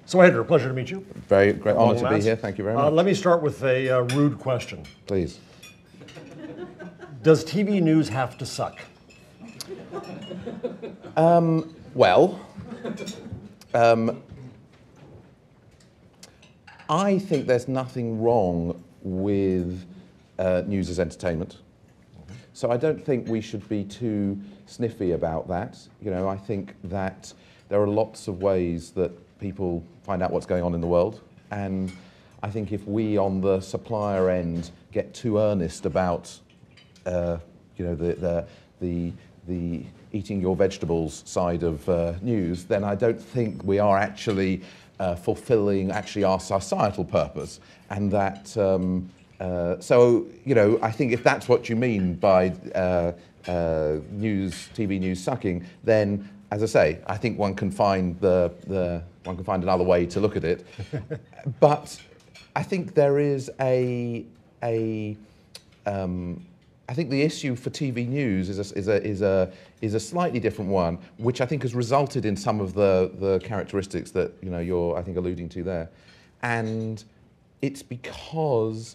So Andrew, pleasure to meet you. Very great honor to be here. Thank you very much. Let me start with a rude question. Please. Does TV news have to suck? I think there's nothing wrong with news as entertainment. So I don't think we should be too sniffy about that. You know, I think that there are lots of ways that people find out what's going on in the world, and I think if we on the supplier end get too earnest about you know, the eating your vegetables side of news, then I don't think we are actually fulfilling our societal purpose. And that, so, you know, I think if that's what you mean by TV news sucking, then, as I say, I think one can find one can find another way to look at it. But I think there is I think the issue for TV news is a slightly different one, which I think has resulted in some of the characteristics that you're I think alluding to there, and it's because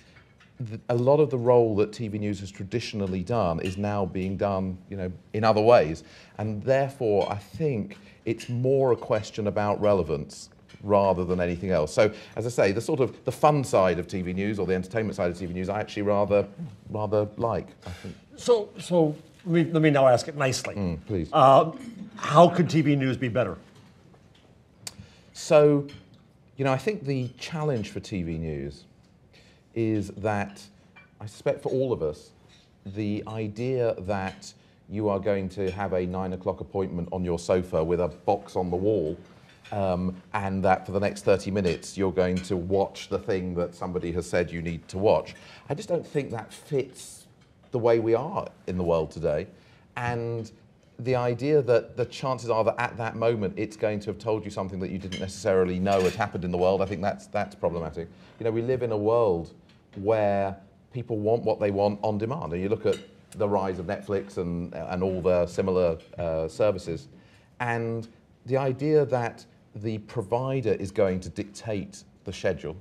a lot of the role that TV news has traditionally done is now being done in other ways, and therefore I think it's more a question about relevance rather than anything else. So, as I say, the fun side of TV news or the entertainment side of TV news, I actually rather like, I think. So let me now ask it nicely. Please. How could TV news be better? So, I think the challenge for TV news is that, I suspect for all of us, the idea that you are going to have a 9 o'clock appointment on your sofa with a box on the wall, and that for the next 30 minutes you're going to watch the thing that somebody has said you need to watch. I just don't think that fits the way we are in the world today. And the idea that the chances are that at that moment it's going to have told you something that you didn't necessarily know had happened in the world, I think that's problematic. We live in a world where people want what they want on demand. And you look at the rise of Netflix and all the similar services, and the idea that the provider is going to dictate the schedule,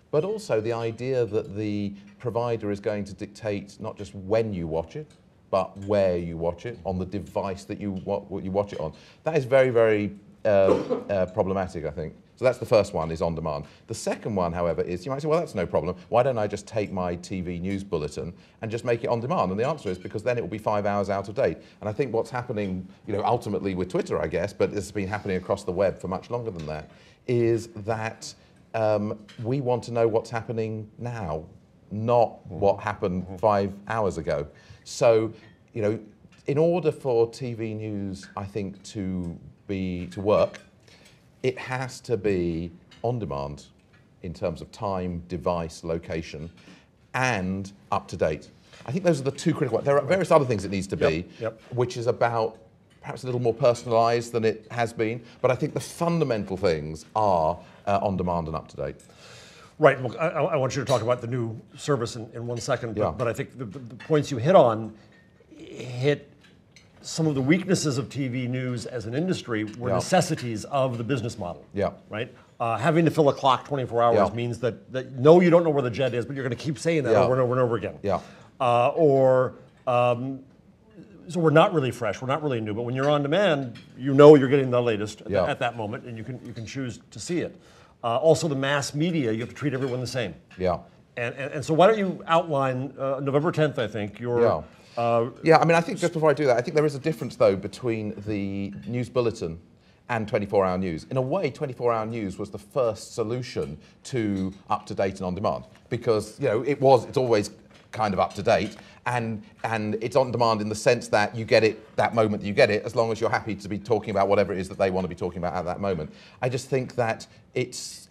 but also the idea that the provider is going to dictate not just when you watch it, but where you watch it, on the device that you watch it on. That is very, very problematic, I think. So that's the first one, is on demand. The second one, however, is you might say, well, that's no problem. Why don't I just take my TV news bulletin and just make it on demand? And the answer is because then it will be 5 hours out of date. And I think what's happening, ultimately with Twitter, I guess, but it's been happening across the web for much longer than that, is that we want to know what's happening now, not what happened 5 hours ago. So, in order for TV news, I think, to work, it has to be on demand in terms of time, device, location, and up to date. I think those are the two critical ones. There are various other things it needs to be, which is about perhaps a little more personalised than it has been. But I think the fundamental things are on demand and up to date. Right. Well, I want you to talk about the new service in 1 second. But I think the points you hit on hit some of the weaknesses of TV news as an industry were necessities of the business model. Right? Having to fill a clock 24 hours means that no, you don't know where the jet is, but you're going to keep saying that over and over and over again. So we're not really fresh, we're not really new, but when you're on demand, you're getting the latest at that moment, and you can choose to see it. Also, the mass media, you have to treat everyone the same. And so why don't you outline November 10th, I think, your... I think just before I do that, I think there is a difference, though, between the news bulletin and 24-hour news. In a way, 24-hour news was the first solution to up-to-date and on-demand, because it's always kind of up-to-date, and it's on-demand in the sense that you get it that moment that you get it, as long as you're happy to be talking about whatever it is that they want to be talking about at that moment. I just think that it's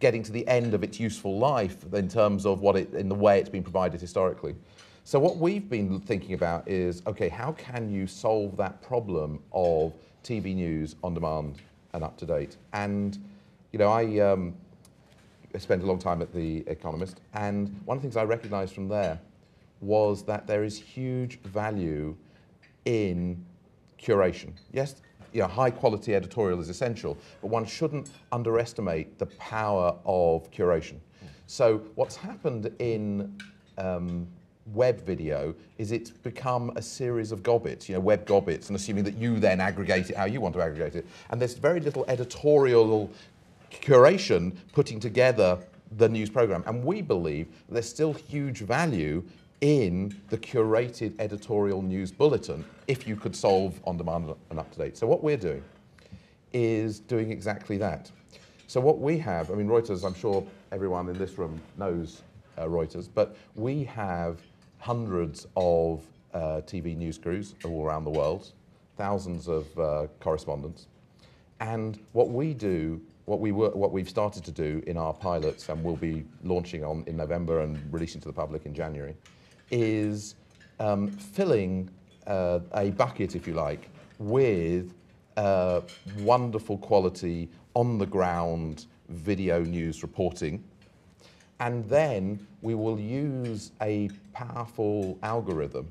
getting to the end of its useful life in terms of in the way it's been provided historically. So what we've been thinking about is, okay, how can you solve that problem of TV news on demand and up to date? And, I spent a long time at The Economist, and one of the things I recognized from there was that there is huge value in curation. Yes, high quality editorial is essential, but one shouldn't underestimate the power of curation. So what's happened in web video is it's become a series of gobbets, web gobbets, and assuming that you then aggregate it how you want to aggregate it. And there's very little editorial curation putting together the news program. And we believe there's still huge value in the curated editorial news bulletin if you could solve on demand and up to date. So what we're doing is doing exactly that. So what we have, I mean, Reuters, I'm sure everyone in this room knows Reuters, but we have hundreds of TV news crews all around the world, thousands of correspondents. And what we do, what we've started to do in our pilots and we'll be launching in November and releasing to the public in January, is filling a bucket, if you like, with wonderful quality, on-the-ground video news reporting. And then we will use a powerful algorithm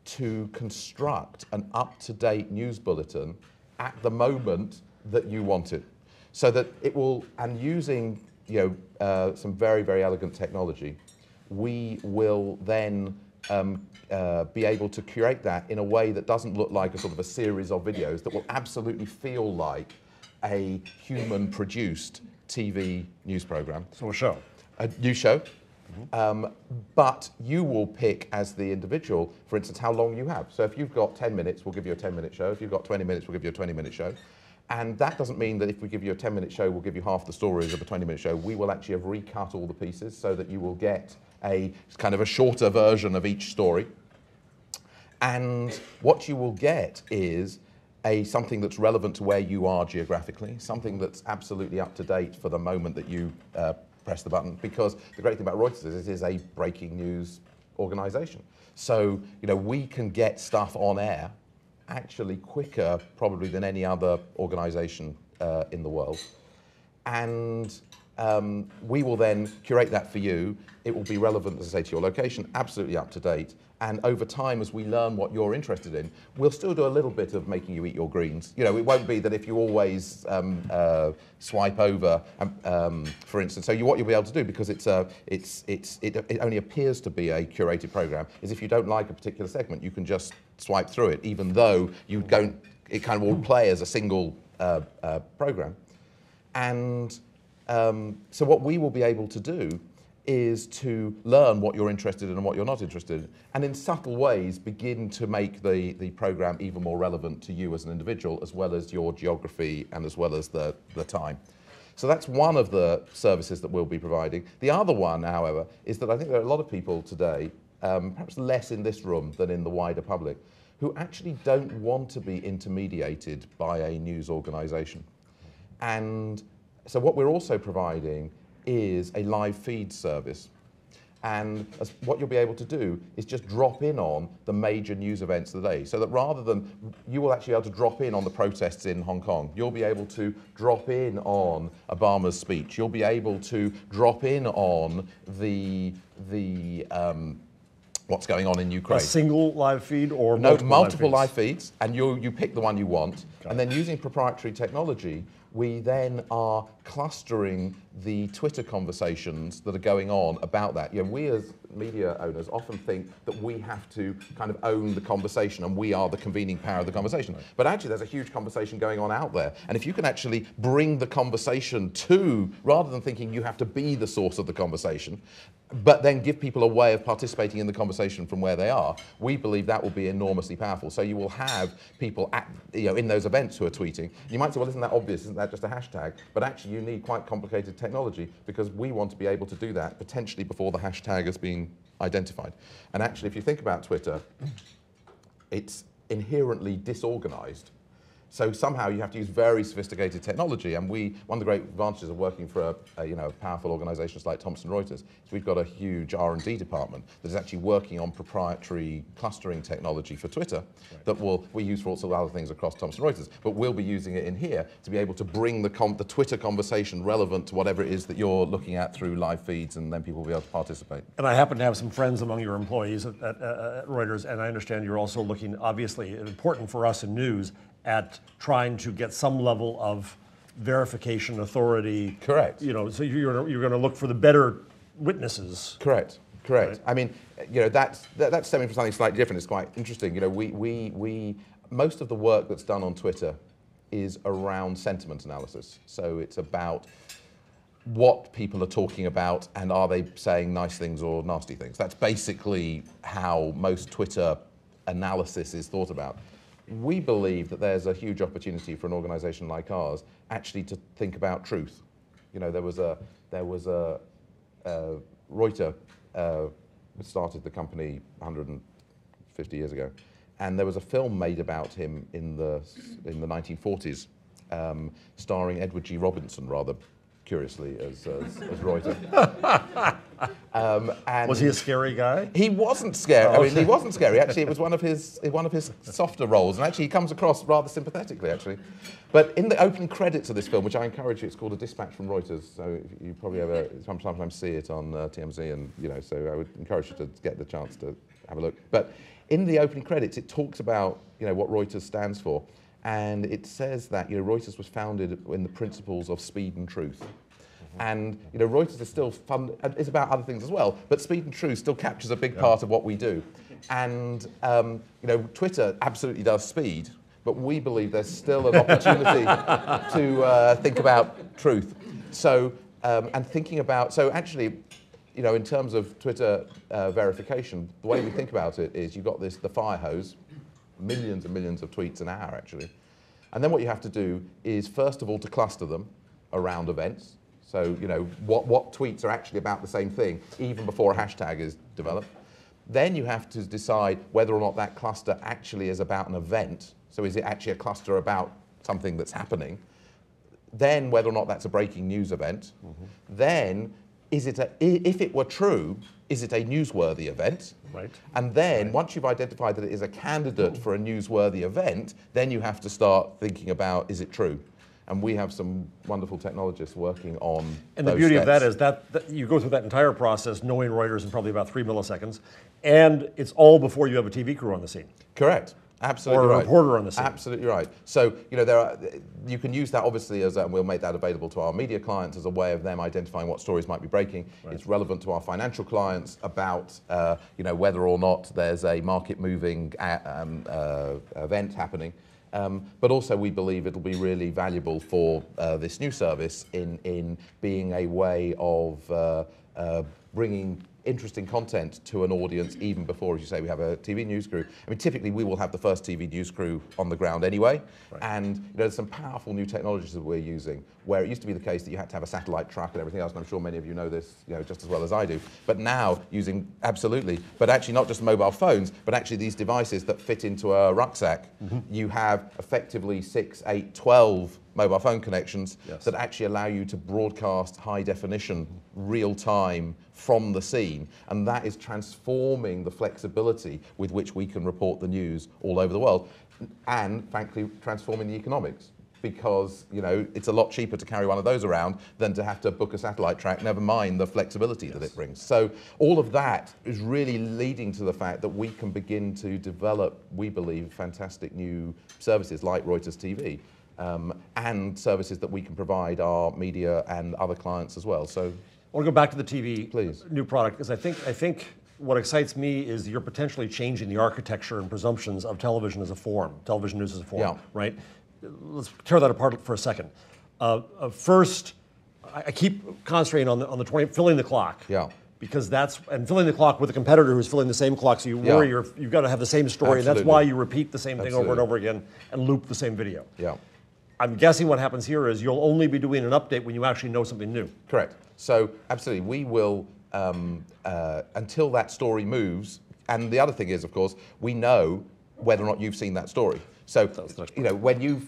to construct an up-to-date news bulletin at the moment that you want it. So that it will, and using some very, very elegant technology, we will then be able to curate that in a way that doesn't look like a sort of a series of videos, that will absolutely feel like a human-produced TV news program. So a show. A new show. But you will pick as the individual, for instance, how long you have. So if you've got 10 minutes, we'll give you a 10-minute show. If you've got 20 minutes, we'll give you a 20-minute show. And that doesn't mean that if we give you a 10-minute show, we'll give you half the stories of a 20-minute show. We will actually have recut all the pieces so that you will get a kind of a shorter version of each story. And what you will get is something that's relevant to where you are geographically, something that's absolutely up to date for the moment that you press the button, because the great thing about Reuters is it is a breaking news organization. So, we can get stuff on air actually quicker probably than any other organization in the world. And we will then curate that for you. It will be relevant, as I say, to your location, absolutely up to date. And over time, as we learn what you're interested in, we'll still do a little bit of making you eat your greens. It won't be that if you always swipe over, for instance. So what you'll be able to do, because it only appears to be a curated program, is if you don't like a particular segment, you can just swipe through it, even though you don't. It kind of will play as a single program. And so what we will be able to do is to learn what you're interested in and what you're not interested in, and in subtle ways begin to make the program even more relevant to you as an individual, as well as your geography and as well as the time. So that's one of the services that we'll be providing. The other one, however, is that I think there are a lot of people today, perhaps less in this room than in the wider public, who actually don't want to be intermediated by a news organization. And so what we're also providing is a live feed service. And what you'll be able to do is just drop in on the major news events of the day. So that rather than, you will actually be able to drop in on the protests in Hong Kong. You'll be able to drop in on Obama's speech. You'll be able to drop in on the what's going on in Ukraine. A single live feed or multiple live feeds, and you pick the one you want. And then using proprietary technology, we then are clustering the Twitter conversations that are going on about that. We as media owners often think that we have to kind of own the conversation and we are the convening power of the conversation. Right. But actually there's a huge conversation going on out there. And if you can actually bring the conversation to, rather than thinking you have to be the source of the conversation, but then give people a way of participating in the conversation from where they are, we believe that will be enormously powerful. So you will have people in those events who are tweeting. You might say, well, isn't that obvious? Isn't that just a hashtag? But actually you need quite complicated technology, because we want to be able to do that potentially before the hashtag has been identified. And actually, if you think about Twitter, it's inherently disorganized. So somehow you have to use very sophisticated technology, and one of the great advantages of working for a powerful organisations like Thomson Reuters is we've got a huge R&D department that is actually working on proprietary clustering technology for Twitter that we use for all sorts of other things across Thomson Reuters, but we'll be using it in here to be able to bring the Twitter conversation relevant to whatever it is that you're looking at through live feeds, and then people will be able to participate. And I happen to have some friends among your employees at Reuters, and I understand you're also looking, obviously, important for us in news, at trying to get some level of verification, authority. Correct. You know, so you're going to look for the better witnesses. Correct. Right. I mean, you know, that's stemming from something slightly different. It's quite interesting. You know, we most of the work that's done on Twitter is around sentiment analysis. So it's about what people are talking about and are they saying nice things or nasty things. That's basically how most Twitter analysis is thought about. We believe that there's a huge opportunity for an organization like ours actually to think about truth. You know, there was a Reuters started the company 150 years ago, and there was a film made about him in the 1940s, starring Edward G. Robinson, rather curiously, as Reuters. And was he a scary guy? He wasn't scary. I mean, he wasn't scary. Actually, it was one of his softer roles, and actually, he comes across rather sympathetically, actually. But in the opening credits of this film, which I encourage you, it's called A Dispatch from Reuters. So you probably sometimes see it on TMZ, and you know. So I would encourage you to get the chance to have a look. But in the opening credits, it talks about what Reuters stands for, and it says that Reuters was founded in the principles of speed and truth. And Reuters is still fun. It's about other things as well, but speed and truth still captures a big part of what we do. And Twitter absolutely does speed, but we believe there's still an opportunity to think about truth. So and thinking about actually, in terms of Twitter verification, the way we think about it is you've got the fire hose, millions and millions of tweets an hour actually, and then what you have to do is first of all to cluster them around events. So, what tweets are actually about the same thing, even before a hashtag is developed. Then you have to decide whether or not that cluster actually is about an event. So is it actually a cluster about something that's happening? Then whether or not that's a breaking news event. Then, if it were true, is it a newsworthy event? Right. And then, once you've identified that it is a candidate for a newsworthy event, then you have to start thinking about, is it true? And we have some wonderful technologists working on And the beauty of that is that you go through that entire process knowing Reuters in probably about 3 milliseconds, and it's all before you have a TV crew on the scene. Correct. Absolutely or a right. reporter on the scene. Absolutely right. So you can use that obviously and we'll make that available to our media clients as a way of them identifying what stories might be breaking. Right. It's relevant to our financial clients about whether or not there's a market-moving event happening. But also we believe it'll be really valuable for this new service in being a way of bringing interesting content to an audience even before, as you say, we have a TV news crew. I mean, typically we will have the first TV news crew on the ground anyway. Right. And there's some powerful new technologies that we're using where it used to be the case that you had to have a satellite truck and everything else, and I'm sure many of you know this just as well as I do. But now using, absolutely, but actually not just mobile phones, but actually these devices that fit into a rucksack. You have effectively 6, 8, 12 mobile phone connections that actually allow you to broadcast high definition, real time from the scene. And that is transforming the flexibility with which we can report the news all over the world. And frankly, transforming the economics. Because it's a lot cheaper to carry one of those around than to have to book a satellite track, never mind the flexibility that it brings. So all of that is really leading to the fact that we can begin to develop, we believe, fantastic new services like Reuters TV. And services that we can provide our media and other clients as well. So, I want to go back to the TV Please. New product, because I think what excites me is you're potentially changing the architecture and presumptions of television as a form, television news as a form, right? Let's tear that apart for a second. First, I keep concentrating on the 20, filling the clock. Yeah. Because and filling the clock with a competitor who's filling the same clock, so you worry you've got to have the same story, and that's why you repeat the same thing over and over again and loop the same video. Yeah. I'm guessing what happens here is you'll only be doing an update when you actually know something new. Correct. So absolutely, we will, until that story moves, and the other thing is, of course, we know whether or not you've seen that story. So, when you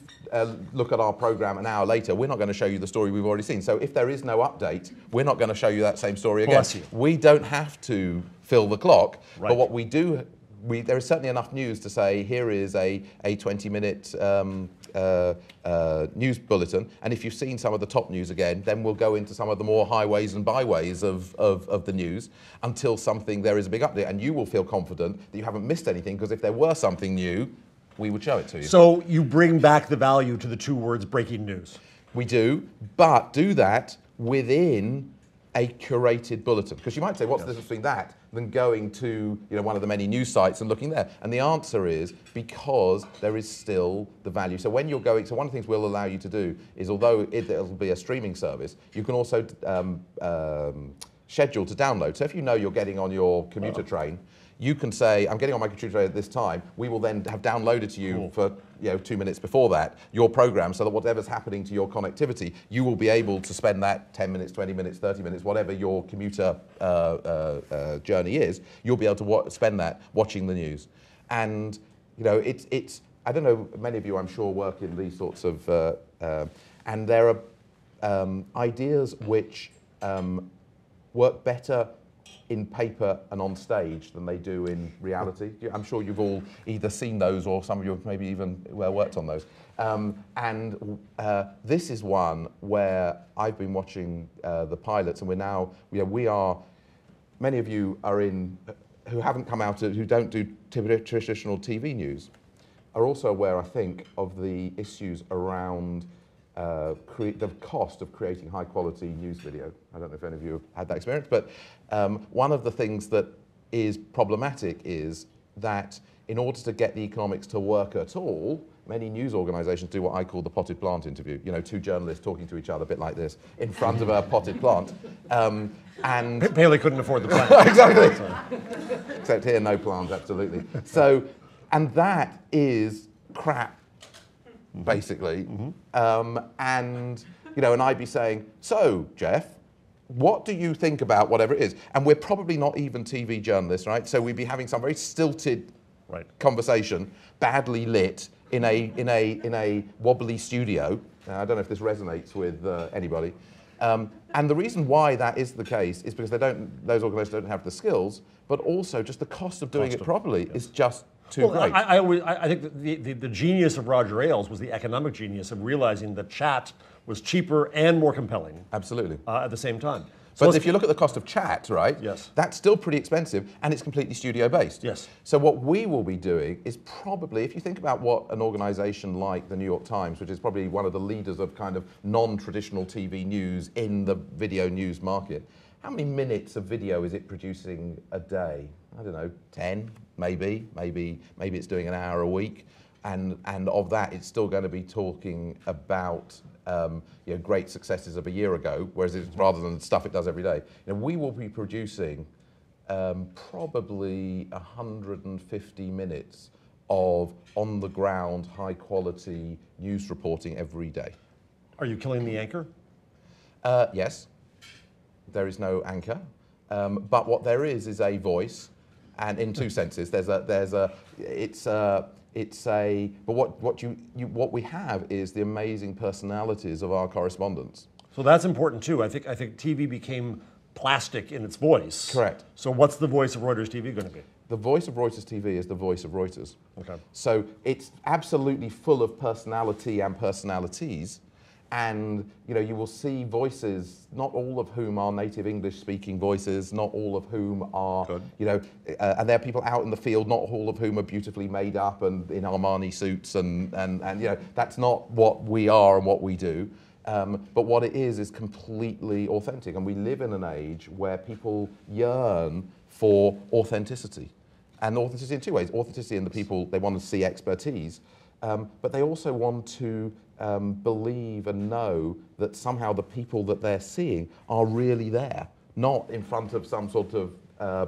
look at our program an hour later, we're not going to show you the story we've already seen. So if there is no update, we're not going to show you that same story again. Bless you. We don't have to fill the clock, right. But what we do, there is certainly enough news to say, here is a 20-minute news bulletin, and if you've seen some of the top news again, then we'll go into some of the more highways and byways of the news until there is a big update, and you will feel confident that you haven't missed anything, because if there were something new, we would show it to you. So you bring back the value to the two words breaking news. We do, but do that within a curated bulletin. Because you might say, what's the difference between that than going to one of the many news sites and looking there? And the answer is because there is still the value. So when you're going, so one of the things we'll allow you to do is, although it'll be a streaming service, you can also schedule to download. So if you know you're getting on your commuter train, you can say, I'm getting on my computer at this time. We will then have downloaded to you for 2 minutes before that your program, so that whatever's happening to your connectivity, you will be able to spend that 10 minutes, 20 minutes, 30 minutes, whatever your commuter journey is, you'll be able to spend that watching the news. And it's I don't know, many of you I'm sure work in these sorts of, and there are ideas which work better in paper and on stage than they do in reality. I'm sure you've all either seen those or some of you have maybe even worked on those. This is one where I've been watching the pilots, and we are, many of you are in, who haven't come out, who don't do traditional TV news, are also aware, I think, of the issues around the cost of creating high-quality news video. I don't know if any of you have had that experience, but one of the things that is problematic is that in order to get the economics to work at all, many news organisations do what I call the potted plant interview. Two journalists talking to each other, a bit like this, in front of a potted plant. And Paley couldn't afford the plant. Exactly. Except here, no plants, absolutely. So, and that is crap, basically. And I'd be saying, so, Jeff, what do you think about whatever it is? And we're probably not even TV journalists, right? So we'd be having some very stilted conversation, badly lit, in a wobbly studio. I don't know if this resonates with anybody. And the reason why that is the case is because those organisations don't have the skills, but also just the cost of doing it properly is just too great. I think that the genius of Roger Ailes was the economic genius of realizing that chat was cheaper and more compelling. Absolutely. At the same time. So but if you look at the cost of chat, right? Yes. That's still pretty expensive, and it's completely studio-based. Yes. So what we will be doing is probably, if you think about what an organisation like the New York Times, which is probably one of the leaders of kind of non-traditional TV news in the video news market, how many minutes of video is it producing a day? I don't know, 10, maybe it's doing an hour a week, and of that, it's still going to be talking about great successes of a year ago, whereas rather than stuff it does every day. We will be producing probably 150 minutes of on-the-ground, high-quality news reporting every day. Are you killing the anchor? Yes. There is no anchor, but what there is a voice, and in two senses. But what we have is the amazing personalities of our correspondents. So that's important too. I think TV became plastic in its voice. Correct. So what's the voice of Reuters TV going to be? The voice of Reuters TV is the voice of Reuters. Okay. So it's absolutely full of personality and personalities. And you will see voices, not all of whom are native English-speaking voices, not all of whom are, and there are people out in the field, not all of whom are beautifully made up and in Armani suits, and that's not what we are and what we do. But what it is completely authentic, and we live in an age where people yearn for authenticity, and authenticity in two ways: authenticity in the people, they want to see expertise, but they also want to believe and know that somehow the people that they're seeing are really there, not in front of some sort of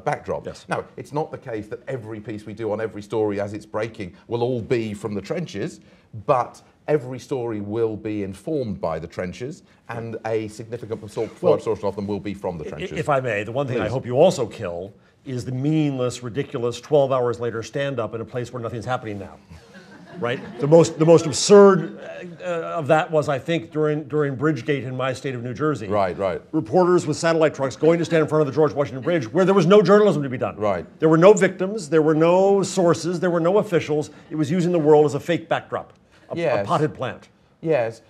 backdrop. Yes. Now, it's not the case that every piece we do on every story as it's breaking will all be from the trenches, but every story will be informed by the trenches, and a significant portion of them will be from the trenches. If I may, the one thing I hope you also kill is the meaningless, ridiculous 12 hours later stand-up in a place where nothing's happening now. Right? The most absurd of that was, I think, during Bridgegate in my state of New Jersey. Right. Reporters with satellite trucks going to stand in front of the George Washington Bridge where there was no journalism to be done. Right. There were no victims, there were no sources, there were no officials. It was using the world as a fake backdrop, a potted plant. Yes.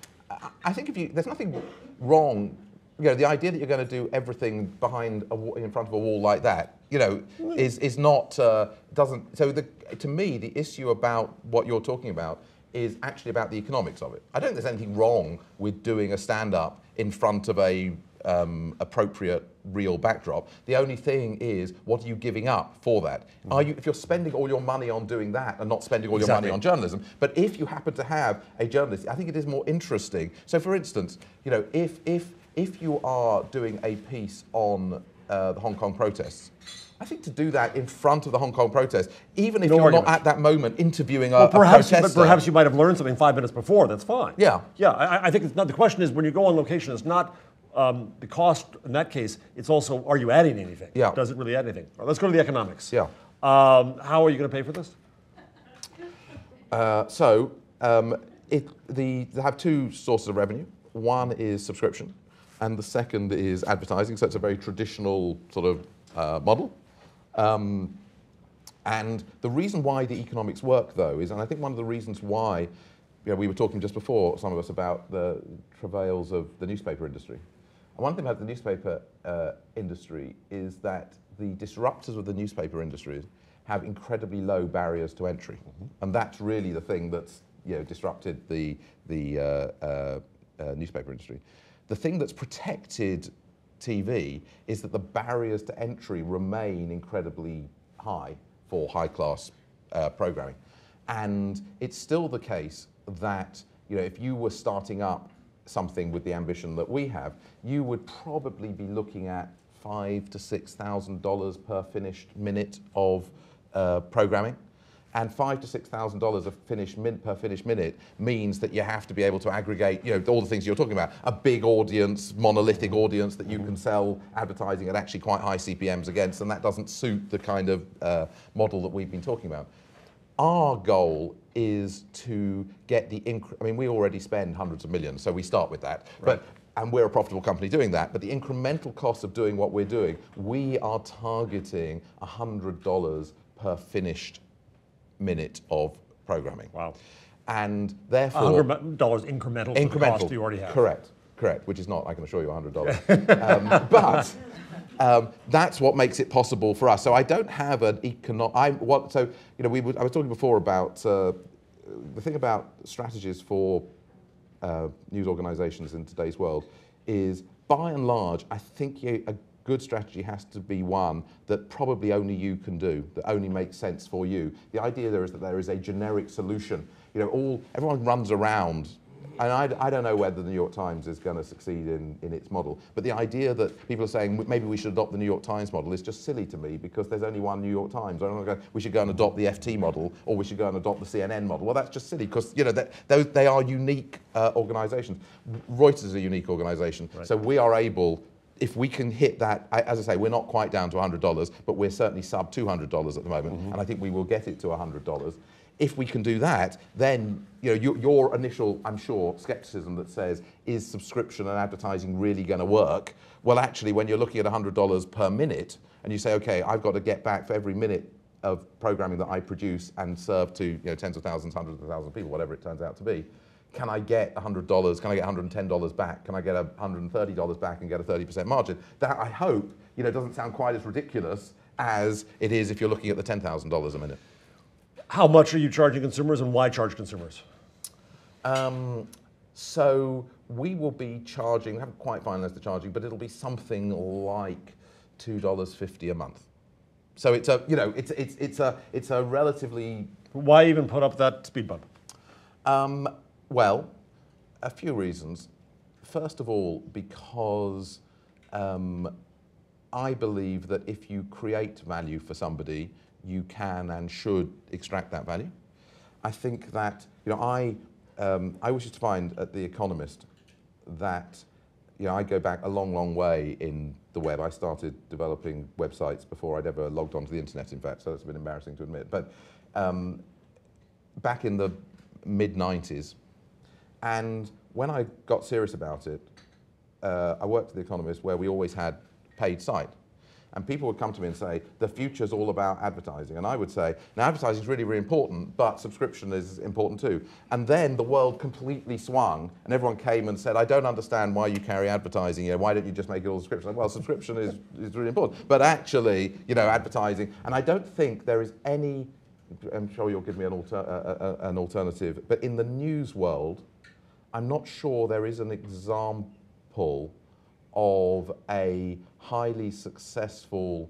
I think there's nothing wrong. The idea that you're going to do everything in front of a wall like that you know, is not, doesn't, so to me, the issue about what you're talking about is actually about the economics of it. I don't think there's anything wrong with doing a stand-up in front of a appropriate real backdrop. The only thing is, what are you giving up for that? Are you, if you're spending all your money on doing that and not spending all your money on journalism, but if you happen to have a journalist, I think it is more interesting. So for instance, you know, if you are doing a piece on the Hong Kong protests, I think to do that in front of the Hong Kong protests, even if you're not at that moment interviewing a protester. But perhaps you might have learned something 5 minutes before, that's fine. Yeah. Yeah, I think it's not, the question is, when you go on location, it's not the cost in that case, it's also, are you adding anything? Yeah. Does it really add anything? Let's go to the economics. Yeah. How are you going to pay for this? They have two sources of revenue. One is subscription, and the second is advertising. So it's a very traditional sort of model. And the reason why the economics work, though, is, and I think one of the reasons why, you know, we were talking just before, some of us, about the travails of the newspaper industry. And one thing about the newspaper industry is that the disruptors of the newspaper industry have incredibly low barriers to entry, and that's really the thing that's, you know, disrupted the newspaper industry. The thing that's protected TV is that the barriers to entry remain incredibly high for high-class programming. And it's still the case that, you know, if you were starting up something with the ambition that we have, you would probably be looking at $5,000 to $6,000 per finished minute of programming. And $5,000 to $6,000 per finished minute means that you have to be able to aggregate, you know, all the things you're talking about, a big audience, monolithic audience that you can sell advertising at actually quite high CPMs against, and that doesn't suit the kind of model that we've been talking about. Our goal is to get the, I mean, we already spend hundreds of millions, so we start with that. Right. And we're a profitable company doing that, but the incremental cost of doing what we're doing, we are targeting $100 per finished minute of programming. Wow. And therefore... $100 incremental to the cost you already have. Correct, which is not, I can assure you, $100. But that's what makes it possible for us. So I don't have an I was talking before about the thing about strategies for news organizations in today's world is, by and large, I think a good strategy has to be one that probably only you can do, that only makes sense for you. The idea there is that there is a generic solution. You know, everyone runs around, and I don't know whether the New York Times is going to succeed in its model, but the idea that people are saying maybe we should adopt the New York Times model is just silly to me, because there's only one New York Times. I don't know, we should go and adopt the FT model, or we should go and adopt the CNN model. Well, that's just silly, because, you know, they are unique organizations. Reuters is a unique organization, right. So we are able, if we can hit that, as I say, we're not quite down to $100, but we're certainly sub $200 at the moment, and I think we will get it to $100. If we can do that, then, you know, your initial, I'm sure, skepticism that says, is subscription and advertising really going to work? Well, actually, when you're looking at $100 per minute, and you say, okay, I've got to get back for every minute of programming that I produce and serve to, you know, tens of thousands, hundreds of thousands of people, whatever it turns out to be, can I get $100? Can I get $110 back? Can I get $130 back and get a 30% margin? That, I hope, you know, doesn't sound quite as ridiculous as it is if you're looking at the $10,000 a minute. How much are you charging consumers, and why charge consumers? So we will be charging, we haven't quite finalized the charging, but it'll be something like $2.50 a month. So it's a, you know, it's a relatively... Why even put up that speed bump? Well, a few reasons. First of all, because I believe that if you create value for somebody, you can and should extract that value. I think that, you know, I always used to find at The Economist that, you know, I go back a long, long way in the web. I started developing websites before I'd ever logged onto the internet, in fact, so that's a bit embarrassing to admit. But back in the mid-90s, and when I got serious about it, I worked at The Economist, where we always had paid site. and people would come to me and say, the future's all about advertising. And I would say, now advertising is really, really important, but subscription is important too. And then the world completely swung, and everyone came and said, I don't understand why you carry advertising. You know, why don't you just make it all subscription? Well, subscription is really important. But actually, you know, advertising, and I don't think there is any, I'm sure you'll give me an alternative, but in the news world, I'm not sure there is an example of a highly successful,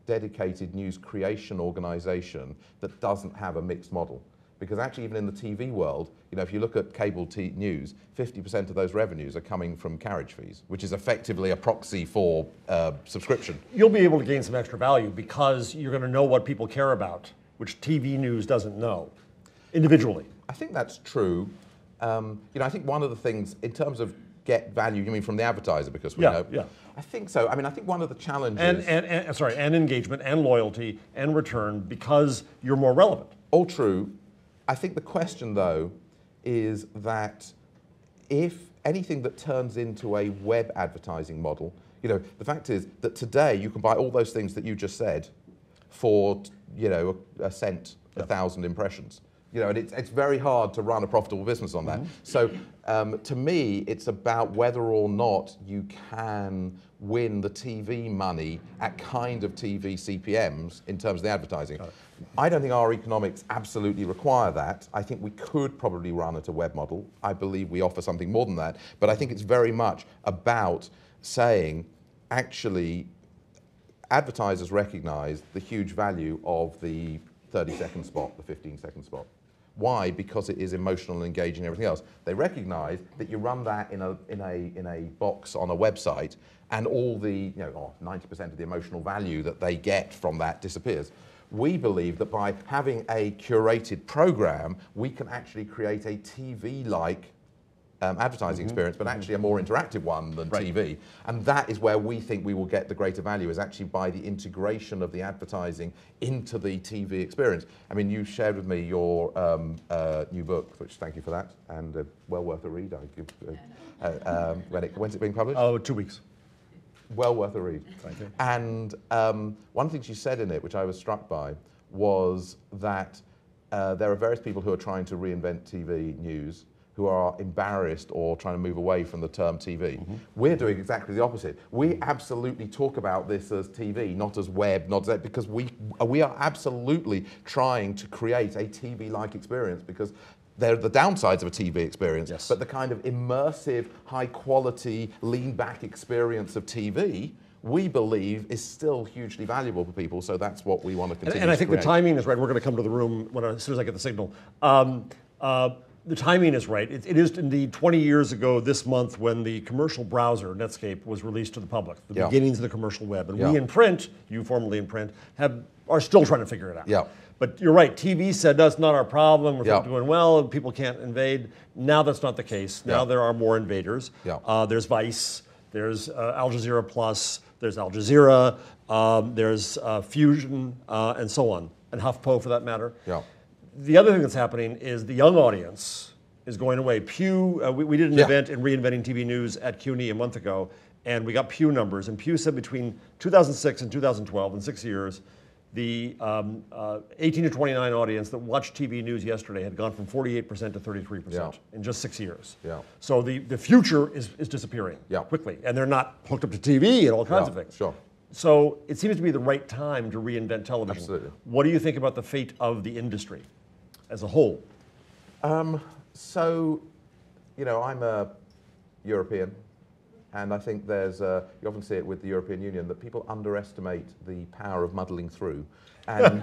dedicated news creation organization that doesn't have a mixed model. Because actually, even in the TV world, you know, if you look at cable news, 50% of those revenues are coming from carriage fees, which is effectively a proxy for subscription. You'll be able to gain some extra value because you're going to know what people care about, which TV news doesn't know, individually. I think that's true. You know, I think one of the things, in terms of get value, you mean from the advertiser, because we know? Yeah. I think so. I mean, I think one of the challenges... And engagement, and loyalty, and return, because you're more relevant. All true. I think the question, though, is that if anything that turns into a web advertising model, you know, the fact is that today you can buy all those things that you just said for, you know, a cent, 1,000 impressions. You know, and it's very hard to run a profitable business on that. So to me, it's about whether or not you can win the TV money at kind of TV CPMs in terms of the advertising. I don't think our economics absolutely require that. I think we could probably run at a web model. I believe we offer something more than that. But I think it's very much about saying, actually, advertisers recognize the huge value of the 30-second spot, the 15-second spot. Why? Because it is emotional and engaging and everything else. They recognize that you run that in a box on a website, and all the 90% of the emotional value that they get from that disappears. We believe that by having a curated program, we can actually create a TV-like advertising experience, but actually a more interactive one than TV. And that is where we think we will get the greater value, is actually by the integration of the advertising into the TV experience. I mean, you shared with me your new book, which thank you for that, and well worth a read. When's it being published? Oh, 2 weeks. Well worth a read. Thank you. And one of the things you said in it, which I was struck by, was that there are various people who are trying to reinvent TV news, who are embarrassed or trying to move away from the term TV. We're doing exactly the opposite. We absolutely talk about this as TV, not as web, not as, because we are absolutely trying to create a TV-like experience, because they're the downsides of a TV experience, but the kind of immersive, high-quality, lean-back experience of TV, we believe, is still hugely valuable for people, so that's what we want to continue to And I think the timing is right. We're going to come to the room as soon as I get the signal. The timing is right. It is indeed 20 years ago this month when the commercial browser, Netscape, was released to the public, the beginnings of the commercial web. And we in print, you formerly in print, are still trying to figure it out. But you're right, TV said, that's not our problem, we're doing well, and people can't invade. Now that's not the case. Now there are more invaders. There's Vice, there's Al Jazeera Plus, there's Al Jazeera, there's Fusion, and so on, and HuffPo for that matter. The other thing that's happening is the young audience is going away. Pew, we did an event in Reinventing TV News at CUNY a month ago, and we got Pew numbers, and Pew said between 2006 and 2012, in 6 years, the 18 to 29 audience that watched TV news yesterday had gone from 48% to 33% in just 6 years. So the future is disappearing quickly, and they're not hooked up to TV and all kinds of things. So it seems to be the right time to reinvent television. Absolutely. What do you think about the fate of the industry as a whole? So, you know, I'm a European, and I think there's, you often see it with the European Union, that people underestimate the power of muddling through, and,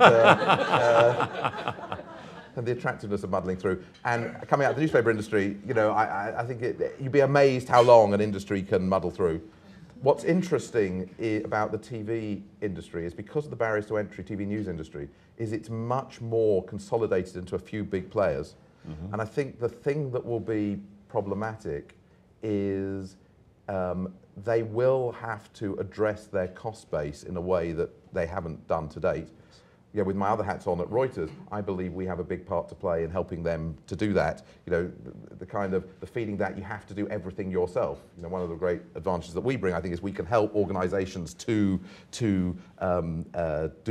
and the attractiveness of muddling through. And coming out of the newspaper industry, you know, I think you'd be amazed how long an industry can muddle through. What's interesting about the TV industry is, because of the barriers to entry, TV news industry, is it's much more consolidated into a few big players. And I think the thing that will be problematic is they will have to address their cost base in a way that they haven't done to date. with my other hats on at Reuters, I believe we have a big part to play in helping them to do that. The kind of the feeling that you have to do everything yourself. One of the great advantages that we bring, I think, is we can help organisations to do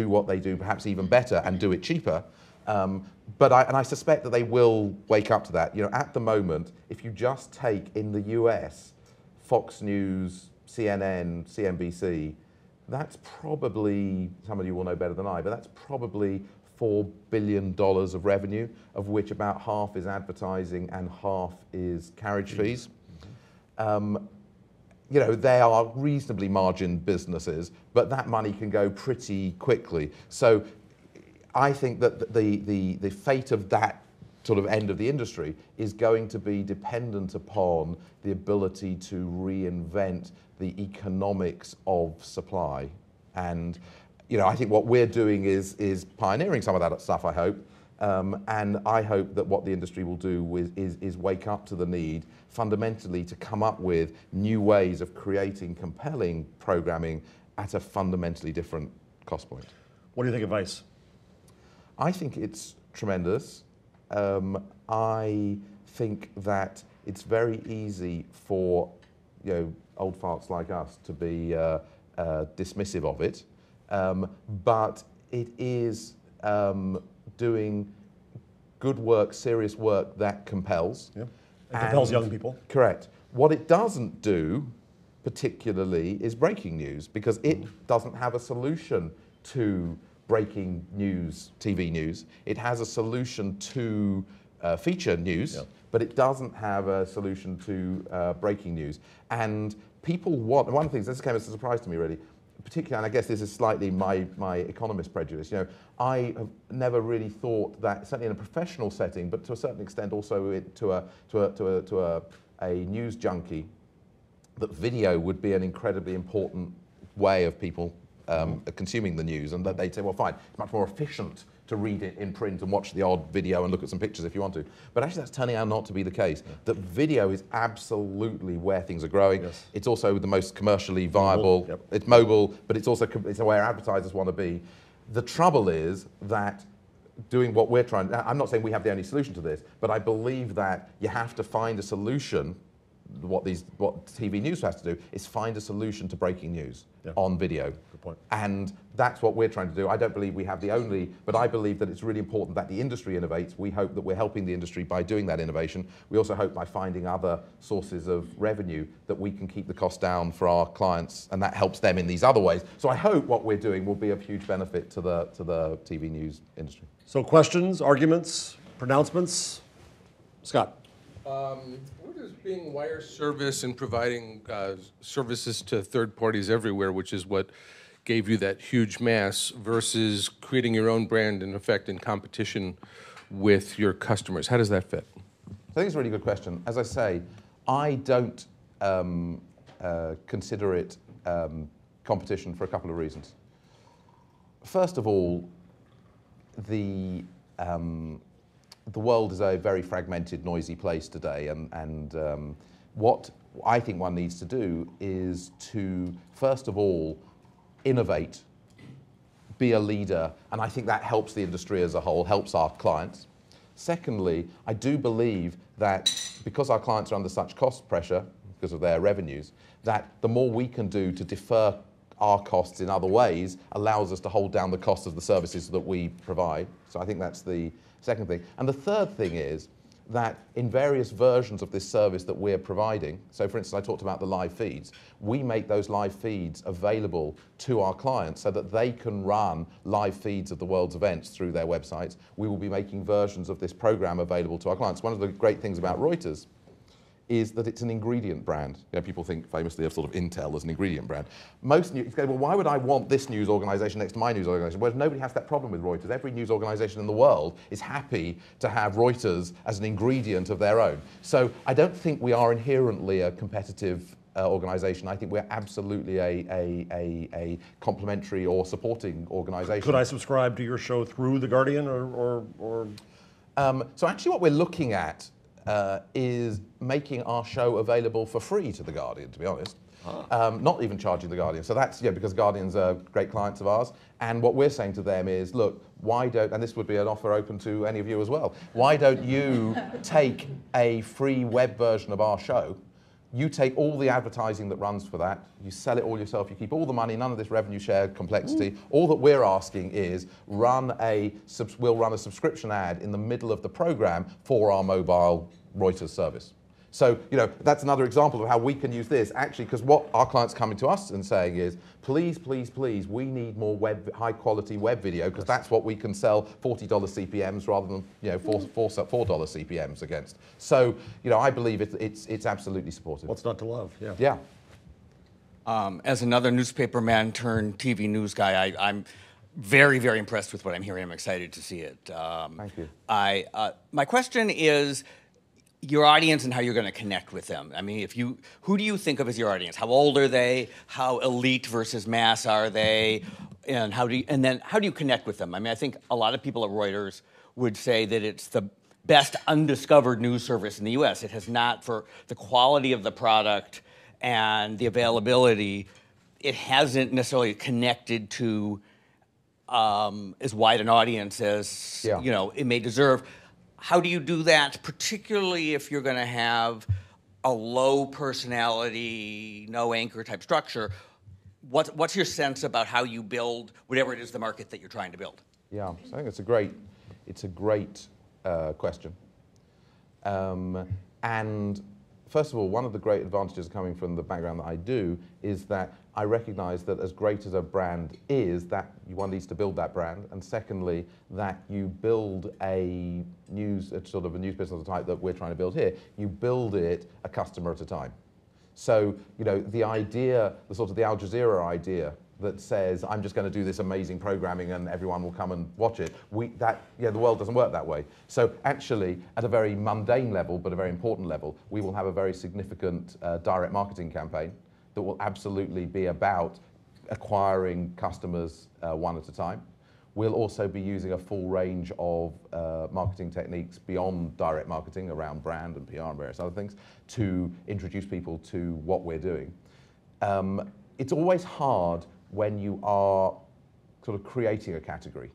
what they do, perhaps even better, and do it cheaper. But I suspect that they will wake up to that. At the moment, if you just take in the US, Fox News, CNN, CNBC, that's probably, some of you will know better than I, but that's probably $4 billion of revenue, of which about half is advertising and half is carriage fees. They are reasonably margined businesses, but that money can go pretty quickly. So I think that the fate of that sort of end of the industry is going to be dependent upon the ability to reinvent the economics of supply. And I think what we're doing is pioneering some of that stuff, I hope. And I hope that what the industry will do is wake up to the need fundamentally to come up with new ways of creating compelling programming at a fundamentally different cost point. What do you think of Vice? I think it's tremendous. I think that it's very easy for old farts like us to be dismissive of it, but it is doing good work, serious work that compels. Yeah. It compels young people. Correct. What it doesn't do particularly is breaking news, because it doesn't have a solution to breaking news, TV news. It has a solution to feature news, but it doesn't have a solution to breaking news. And people want, one of the things, this came as a surprise to me really, particularly, and I guess this is slightly my economist prejudice, I have never really thought that, certainly in a professional setting, but to a certain extent also to a news junkie, that video would be an incredibly important way of people consuming the news, and that they'd say, well, fine, it's much more efficient to read it in print and watch the odd video and look at some pictures if you want to. But actually that's turning out not to be the case. That video is absolutely where things are growing. Yes. It's also the most commercially viable. Yep. It's mobile, but it's also where advertisers want to be. The trouble is that doing what we're trying, I'm not saying we have the only solution to this, but I believe that you have to find a solution. What TV news has to do is find a solution to breaking news on video. Good point. And that's what we're trying to do. I don't believe we have the only, but I believe that it's really important that the industry innovates. We hope that we're helping the industry by doing that innovation. We also hope by finding other sources of revenue that we can keep the cost down for our clients, and that helps them in these other ways. So I hope what we're doing will be of huge benefit to the TV news industry. So questions, arguments, pronouncements? Scott. What does being wire service and providing services to third parties everywhere, which is what gave you that huge mass, versus creating your own brand, in effect, in competition with your customers? How does that fit? I think it's a really good question. As I say, I don't consider it competition for a couple of reasons. First of all, the world is a very fragmented, noisy place today, and what I think one needs to do is to, first of all, innovate, be a leader, and I think that helps the industry as a whole, helps our clients. Secondly, I do believe that because our clients are under such cost pressure, because of their revenues, that the more we can do to defer our costs in other ways allows us to hold down the cost of the services that we provide. So I think that's the second thing. And the third thing is that in various versions of this service that we're providing, so for instance, I talked about the live feeds, we make those live feeds available to our clients so that they can run live feeds of the world's events through their websites. We will be making versions of this program available to our clients. One of the great things about Reuters is that it's an ingredient brand. You know, people think famously of sort of Intel as an ingredient brand. Most news, well, why would I want this news organization next to my news organization? Well, nobody has that problem with Reuters. Every news organization in the world is happy to have Reuters as an ingredient of their own. So I don't think we are inherently a competitive organization. I think we're absolutely a complementary or supporting organization. Could I subscribe to your show through The Guardian or? So actually what we're looking at is making our show available for free to The Guardian, to be honest. not even charging the Guardian. So that's, because Guardians are great clients of ours. And what we're saying to them is, look, why don't, and this would be an offer open to any of you as well, why don't you take a free web version of our show? You take all the advertising that runs for that, you sell it all yourself, you keep all the money, none of this revenue share complexity. All that we're asking is we'll run a subscription ad in the middle of the program for our mobile Reuters service. So, that's another example of how we can use this, actually, because what our clients coming to us and saying is, please, please, please, we need more high-quality web video, because that's what we can sell $40 CPMs rather than, $4 CPMs against. So, I believe it's absolutely supported. What's not to love? Yeah. Yeah. As another newspaperman turned TV news guy, I'm very, very impressed with what I'm hearing. I'm excited to see it. Thank you. My question is, your audience and how you're going to connect with them. I mean, who do you think of as your audience? How old are they? How elite versus mass are they? And then how do you connect with them? I mean, I think a lot of people at Reuters would say that it's the best undiscovered news service in the U.S. It has not, for the quality of the product and the availability, it hasn't necessarily connected to as wide an audience as it may deserve. How do you do that, particularly if you're going to have a low personality, no anchor type structure? What's your sense about how you build whatever it is the market that you're trying to build? Yeah, so I think it's a great question. And first of all, one of the great advantages coming from the background that I do is that I recognize that as great as a brand is, that one needs to build that brand, and secondly, that you build a news business of the type that we're trying to build here, you build it a customer at a time. So, the idea, the Al Jazeera idea that says, I'm just going to do this amazing programming and everyone will come and watch it, the world doesn't work that way. So actually, at a very mundane level, but a very important level, we will have a very significant direct marketing campaign that will absolutely be about acquiring customers one at a time. We'll also be using a full range of marketing techniques beyond direct marketing around brand and PR and various other things to introduce people to what we're doing. It's always hard when you are sort of creating a category.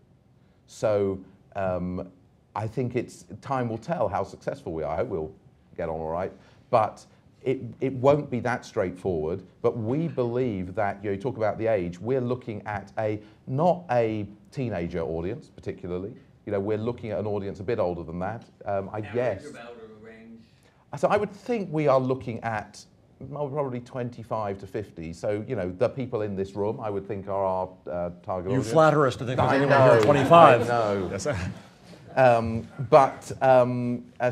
So I think time will tell how successful we are. I hope we'll get on all right. But it won't be that straightforward, but we believe that, you talk about the age, we're looking at not a teenager audience particularly, we're looking at an audience a bit older than that, I guess. About a range? So I would think we are looking at probably 25 to 50, so, the people in this room, I would think are our target audience. You flatter us to think there's anyone here at 25. I know. Yes. So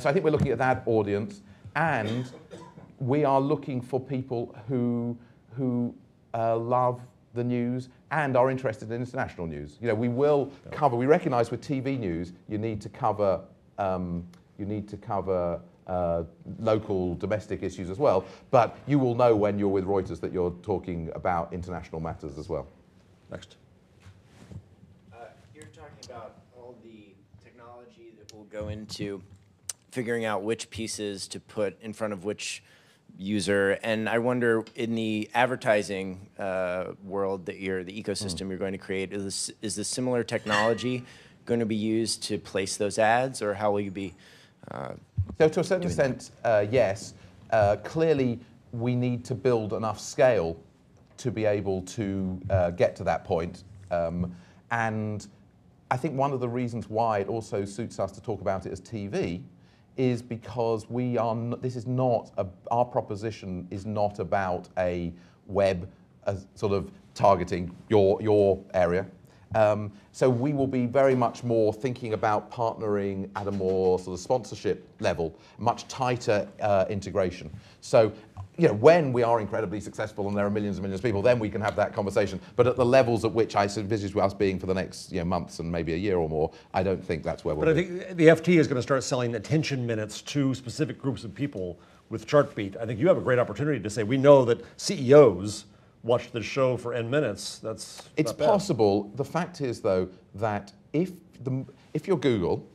I think we're looking at that audience, and we are looking for people who love the news and are interested in international news. We will cover. We recognise with TV news, you need to cover local, domestic issues as well. But you will know when you're with Reuters that you're talking about international matters as well. Next. You're talking about all the technology that will go into figuring out which pieces to put in front of which user, and I wonder, in the advertising world that the ecosystem you're going to create, is the similar technology going to be used to place those ads, or how will you be? So to a certain extent, yes. Clearly, we need to build enough scale to be able to get to that point, and I think one of the reasons why it also suits us to talk about it as TV is because our proposition is not about a web sort of targeting your area. So we will be very much more thinking about partnering at a more sort of sponsorship level, much tighter integration. So, when we are incredibly successful and there are millions and millions of people, then we can have that conversation. But at the levels at which I envisage us being for the next months and maybe a year or more, I don't think that's where we'll be. But I think the FT is going to start selling attention minutes to specific groups of people with Chartbeat. I think you have a great opportunity to say, we know that CEOs watch the show for N minutes. It's possible. The fact is, though, that if you're Google,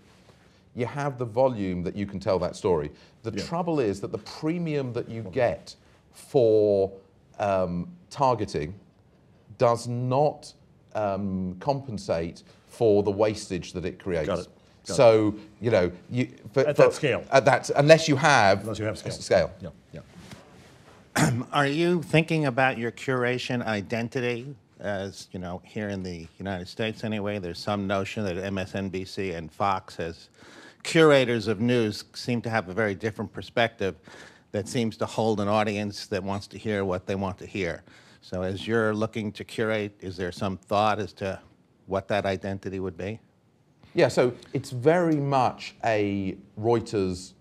you have the volume that you can tell that story. The trouble is that the premium that you get for targeting does not compensate for the wastage that it creates. Got it. So, you know, at that scale. At that, unless you have scale. Yeah, yeah. Are you thinking about your curation identity? As you know, here in the United States anyway, there's some notion that MSNBC and Fox, as curators of news, seem to have a very different perspective that seems to hold an audience that wants to hear what they want to hear. So as you're looking to curate, is there some thought as to what that identity would be? Yeah, so it's very much a Reuters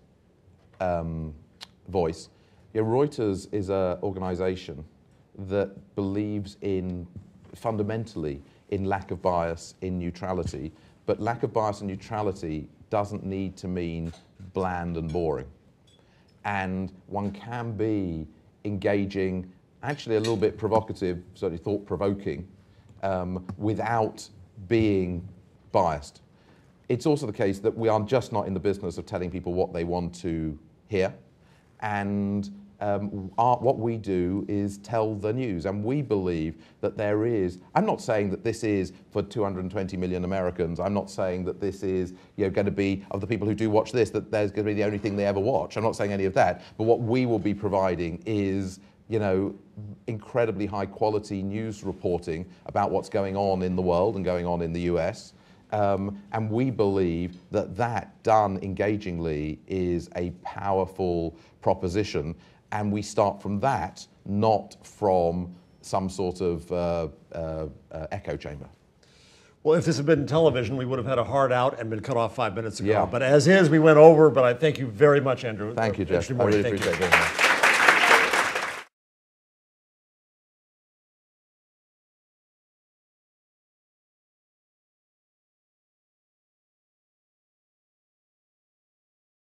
voice. Yeah, Reuters is an organization that believes fundamentally in lack of bias, in neutrality, but lack of bias and neutrality doesn't need to mean bland and boring. And one can be engaging, actually a little bit provocative, certainly thought-provoking, without being biased. It's also the case that we are just not in the business of telling people what they want to hear. And what we do is tell the news. And we believe that there is, I'm not saying that this is for 220 million Americans. I'm not saying that this is going to be, of the people who do watch this, that there's going to be the only thing they ever watch. I'm not saying any of that. But what we will be providing is, incredibly high quality news reporting about what's going on in the world and going on in the US. And we believe that that done engagingly is a powerful proposition. And we start from that, not from some sort of echo chamber. Well, if this had been television, we would have had a hard out and been cut off 5 minutes ago. Yeah. But as is, we went over. But I thank you very much, Andrew. Thank you, Jeff. I really appreciate it very much.